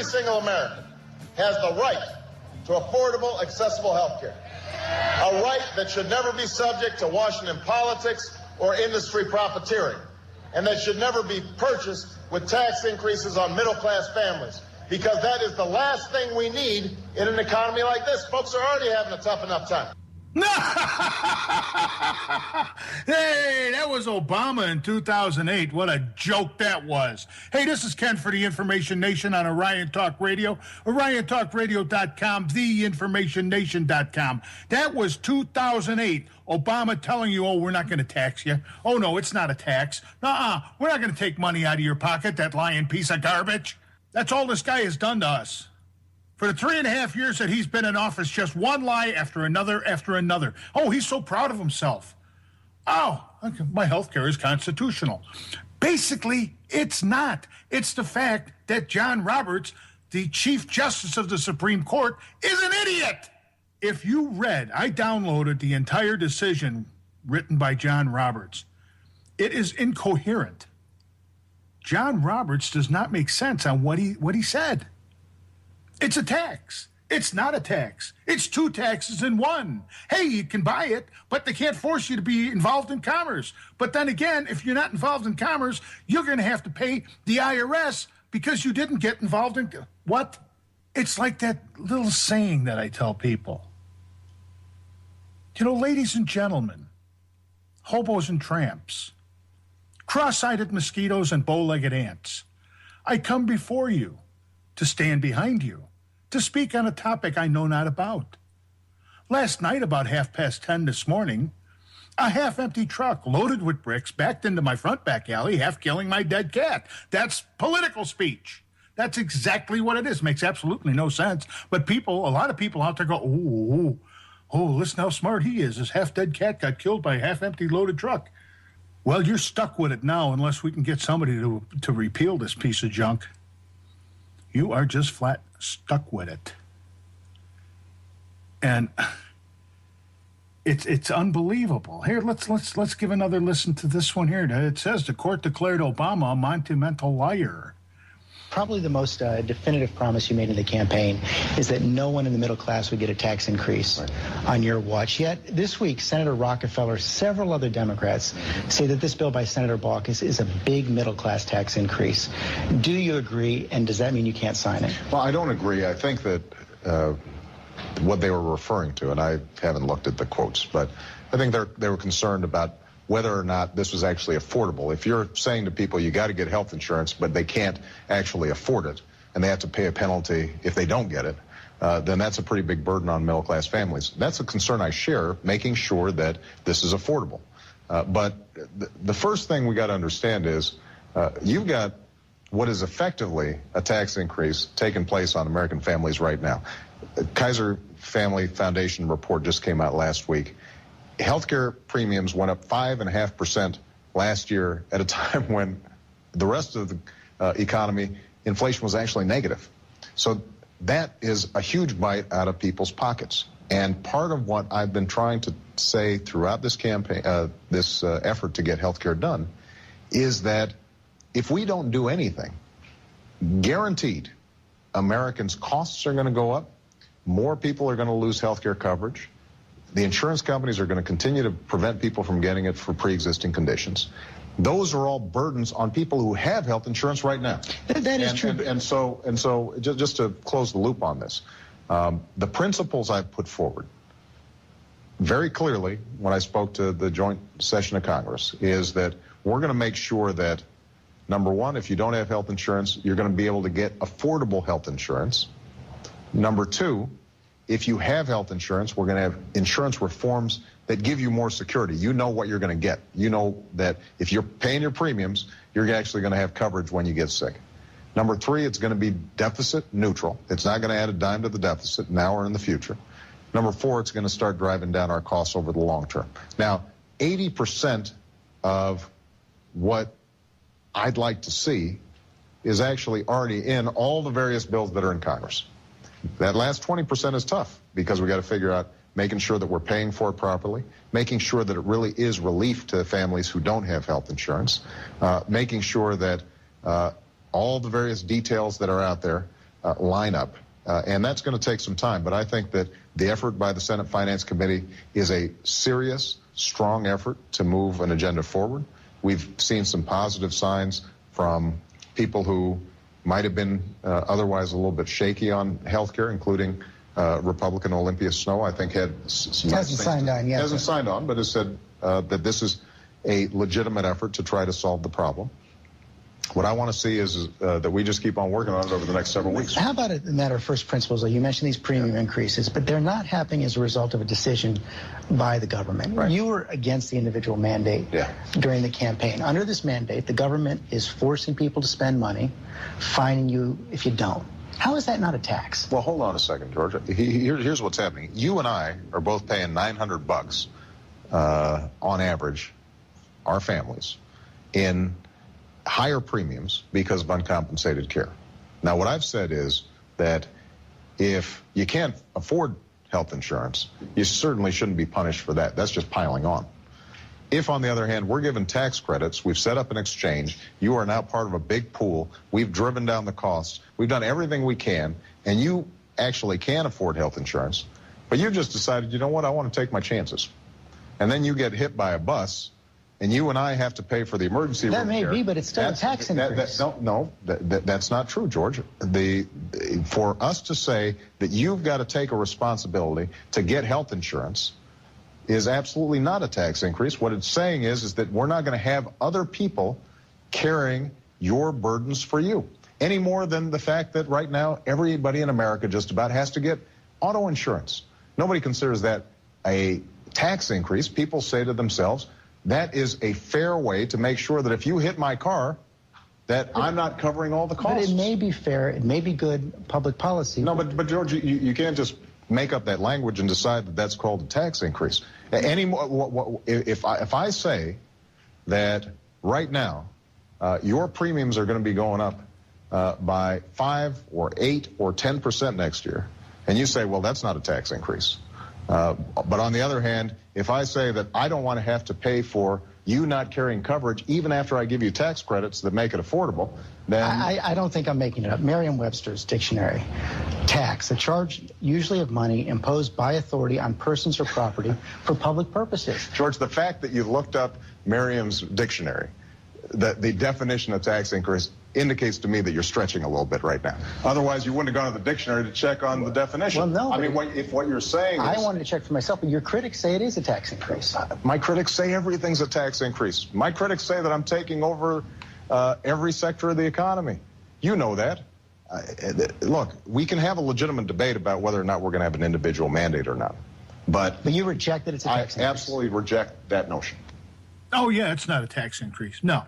every single American has the right to affordable, accessible health care. A right that should never be subject to Washington politics or industry profiteering, and that should never be purchased with tax increases on middle-class families, because that is the last thing we need in an economy like this. Folks are already having a tough enough time. Hey, that was Obama in 2008. What a joke that was. Hey, this is Ken for the Information Nation on Orion Talk Radio, OrionTalkRadio.com, TheInformationNation.com. That was 2008. Obama telling you, oh, we're not going to tax you. Oh, no, it's not a tax. We're not going to take money out of your pocket, that lying piece of garbage. That's all this guy has done to us. For the 3.5 years that he's been in office, just one lie after another after another. Oh, he's so proud of himself. Oh, my health care is constitutional. Basically, it's not. It's the fact that John Roberts, the Chief Justice of the Supreme Court, is an idiot. If you read, I downloaded the entire decision written by John Roberts. It is incoherent. John Roberts does not make sense on what he said. It's a tax. It's not a tax. It's two taxes in one. Hey, you can buy it, but they can't force you to be involved in commerce. But then again, if you're not involved in commerce, you're going to have to pay the IRS because you didn't get involved in... What? It's like that little saying that I tell people. You know, ladies and gentlemen, hobos and tramps, cross-eyed mosquitoes and bow-legged ants, I come before you to stand behind you, to speak on a topic I know not about. Last night, about 10:30 this morning, a half-empty truck loaded with bricks backed into my front back alley, half killing my dead cat. That's political speech. That's exactly what it is. Makes absolutely no sense. But a lot of people out there go, oh, listen how smart he is. His half-dead cat got killed by a half-empty loaded truck. Well, you're stuck with it now unless we can get somebody to repeal this piece of junk. You are just flat stuck with it. And it's unbelievable. Here, let's give another listen to this one here. It says the court declared Obama a monumental liar. Probably the most definitive promise you made in the campaign is that no one in the middle class would get a tax increase on your watch. Yet this week, Senator Rockefeller, several other Democrats say that this bill by Senator Baucus is a big middle class tax increase. Do you agree, and does that mean you can't sign it? Well, I don't agree. I think that what they were referring to, and I haven't looked at the quotes, but I think they were concerned about whether or not this was actually affordable. If you're saying to people you got to get health insurance, but they can't actually afford it, and they have to pay a penalty if they don't get it, then that's a pretty big burden on middle-class families. That's a concern I share, making sure that this is affordable. But the first thing we got to understand is you've got what is effectively a tax increase taking place on American families right now. Kaiser Family Foundation report just came out last week. Healthcare premiums went up 5.5% last year at a time when the rest of the economy, inflation was actually negative. So that is a huge bite out of people's pockets. And part of what I've been trying to say throughout this campaign, this effort to get healthcare done, is that if we don't do anything, guaranteed, Americans' costs are going to go up, more people are going to lose healthcare coverage. The insurance companies are going to continue to prevent people from getting it for pre-existing conditions. Those are all burdens on people who have health insurance right now. That is true. And so just to close the loop on this, the principles I've put forward very clearly when I spoke to the joint session of Congress is that we're going to make sure that, number one, if you don't have health insurance, you're going to be able to get affordable health insurance. Number two, if you have health insurance, we're going to have insurance reforms that give you more security. You know what you're going to get. You know that if you're paying your premiums, you're actually going to have coverage when you get sick. Number three, it's going to be deficit neutral. It's not going to add a dime to the deficit now or in the future. Number four, it's going to start driving down our costs over the long term. Now, 80% of what I'd like to see is actually already in all the various bills that are in Congress. That last 20% is tough because we got to figure out making sure that we're paying for it properly, making sure that it really is relief to families who don't have health insurance, making sure that all the various details that are out there lineup, and that's going to take some time. But I think that the effort by the Senate Finance Committee is a serious, strong effort to move an agenda forward. We've seen some positive signs from people who might have been otherwise a little bit shaky on health care, including Republican Olympia Snowe, I think had some hasn't signed on yet. Hasn't signed on, but has said that this is a legitimate effort to try to solve the problem. What I want to see is that we just keep on working on it over the next several weeks. How about a matter of first principles? You mentioned these premium increases, but they're not happening as a result of a decision by the government. Right. You were against the individual mandate during the campaign. Under this mandate, the government is forcing people to spend money, fining you if you don't. How is that not a tax? Well, hold on a second, George. Here's what's happening. You and I are both paying $900 on average, our families, in higher premiums because of uncompensated care. Now, what I've said is that if you can't afford health insurance, you certainly shouldn't be punished for that. That's just piling on. If, on the other hand, we're given tax credits, we've set up an exchange, you are now part of a big pool, we've driven down the costs, we've done everything we can, and you actually can afford health insurance, but you've just decided, you know what, I want to take my chances. And then you get hit by a bus, and you and I have to pay for the emergency room care. That may be, but it's still a tax increase. That's not true, George. For us to say that you've got to take a responsibility to get health insurance is absolutely not a tax increase. What it's saying is that we're not going to have other people carrying your burdens for you, any more than the fact that right now everybody in America just about has to get auto insurance. Nobody considers that a tax increase. People say to themselves, that is a fair way to make sure that if you hit my car, that I'm not covering all the costs. But it may be fair, it may be good public policy. No, but George, you can't just make up that language and decide that that's called a tax increase. If I say that right now your premiums are going to be going up by 5 or 8 or 10% next year, and you say, well, that's not a tax increase. But on the other hand, if I say that I don't want to have to pay for you not carrying coverage even after I give you tax credits that make it affordable, then... I don't think I'm making it up. Merriam-Webster's dictionary. Tax, a charge usually of money imposed by authority on persons or property for public purposes. George, the fact that you looked up Merriam's dictionary, the definition of tax increase, indicates to me that you're stretching a little bit right now. Otherwise, you wouldn't have gone to the dictionary to check on the definition. Well, no. I mean, if what you're saying is... I wanted to check for myself, but your critics say it is a tax increase. My critics say everything's a tax increase. My critics say that I'm taking over every sector of the economy. You know that. Look, we can have a legitimate debate about whether or not we're going to have an individual mandate or not. But you reject that it's a tax increase. I absolutely reject that notion. Oh, yeah, it's not a tax increase. No,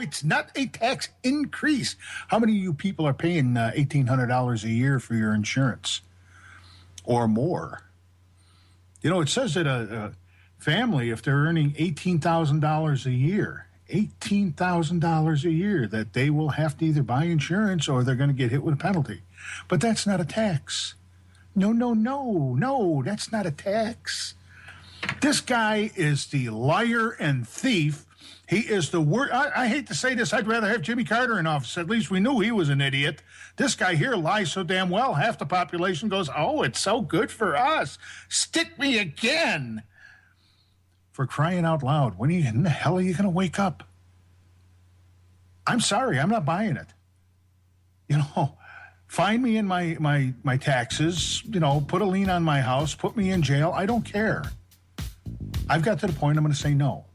it's not a tax increase. How many of you people are paying $1,800 a year for your insurance or more? You know, it says that a family, if they're earning $18,000 a year, $18,000 a year, that they will have to either buy insurance or they're going to get hit with a penalty. But that's not a tax. No, that's not a tax. This guy is the liar and thief. He is the worst. I hate to say this. I'd rather have Jimmy Carter in office. At least we knew he was an idiot. This guy here lies so damn well. Half the population goes, oh, it's so good for us. Stick me again. For crying out loud, when in the hell are you going to wake up? I'm sorry, I'm not buying it. You know, fine me in my taxes, you know, put a lien on my house, put me in jail. I don't care. I've got to the point I'm going to say no.